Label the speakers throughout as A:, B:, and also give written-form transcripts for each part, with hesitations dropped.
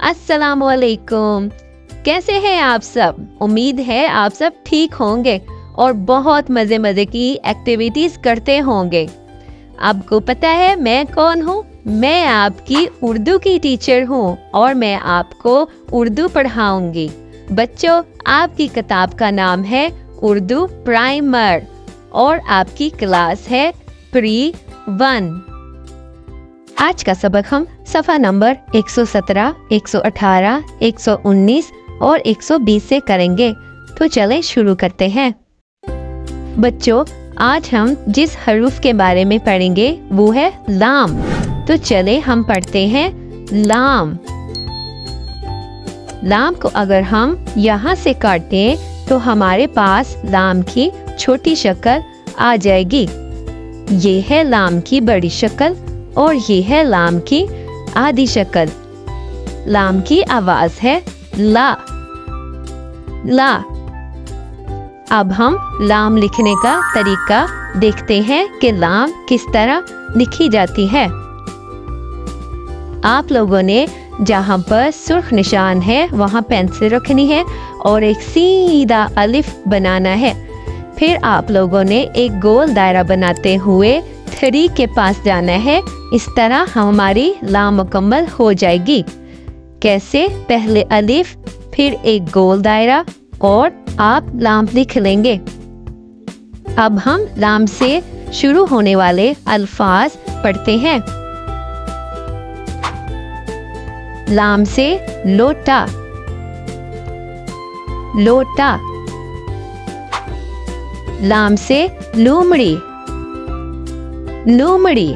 A: अस्सलामुअलैकुम। कैसे हैं आप सब? उम्मीद है आप सब ठीक होंगे और बहुत मज़े मज़े की एक्टिविटीज़ करते होंगे। आपको पता है मैं कौन हूँ? मैं आपकी उर्दू की टीचर हूँ और मैं आपको उर्दू पढ़ाऊंगी। बच्चों, आपकी किताब का नाम है उर्दू प्राइमर और आपकी क्लास है प्री 1। आज का सबक हम सफ़ा नंबर 117, 118, 119 और 120 से करेंगे। तो चलें शुरू करते हैं। बच्चों, आज हम जिस हरूफ के बारे में पढ़ेंगे वो है लाम। तो चले हम पढ़ते हैं लाम। लाम को अगर हम यहाँ से काटें तो हमारे पास लाम की छोटी शक्ल आ जाएगी। ये है लाम की बड़ी शक्ल और ये है लाम की आधी शक्ल। लाम की आवाज है ला ला। अब हम लाम लिखने का तरीका देखते हैं कि लाम किस तरह लिखी जाती है। आप लोगों ने जहाँ पर सुर्ख निशान है वहाँ पेंसिल रखनी है और एक सीधा अलिफ बनाना है। फिर आप लोगों ने एक गोल दायरा बनाते हुए 3 के पास जाना है। इस तरह हमारी लाम मुकम्मल हो जाएगी। कैसे? पहले अलिफ, फिर एक गोल दायरा और आप लाम लिख लेंगे। अब हम लाम से शुरू होने वाले अल्फाज पढ़ते हैं। लाम से लोटा लोटा। लाम से लोमड़ी लोमड़ी।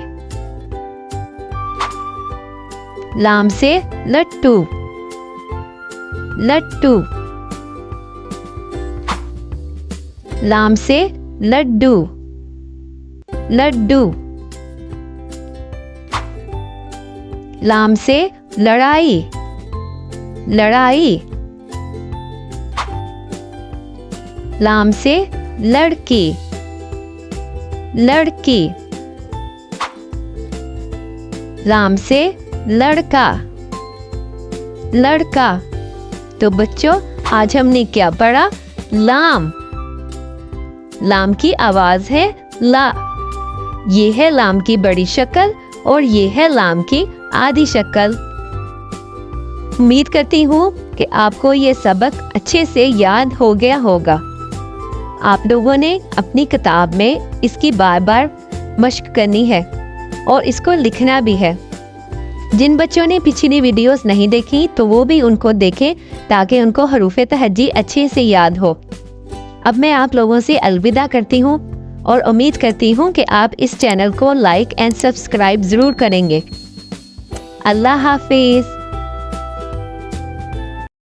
A: लाम से लट्टू लट्टू। लाम से लड्डू लड्डू। लाम से लड़ाई लड़ाई। लाम से लड़की लड़की। लाम से लड़का लड़का। तो बच्चों, आज हमने क्या पढ़ा? लाम। लाम की आवाज है ला। ये है लाम की बड़ी शक्ल और ये है लाम की आधी शक्ल। उम्मीद करती हूँ कि आपको ये सबक अच्छे से याद हो गया होगा। आप लोगों ने अपनी किताब में इसकी बार बार मश्क करनी है और इसको लिखना भी है। जिन बच्चों ने पिछली वीडियोस नहीं देखी तो वो भी उनको देखें ताकि उनको हरूफ तहज्जी अच्छे से याद हो। अब मैं आप लोगों से अलविदा करती हूँ और उम्मीद करती हूँ कि आप इस चैनल को लाइक एंड सब्सक्राइब ज़रूर करेंगे। अल्लाह हाफिज़।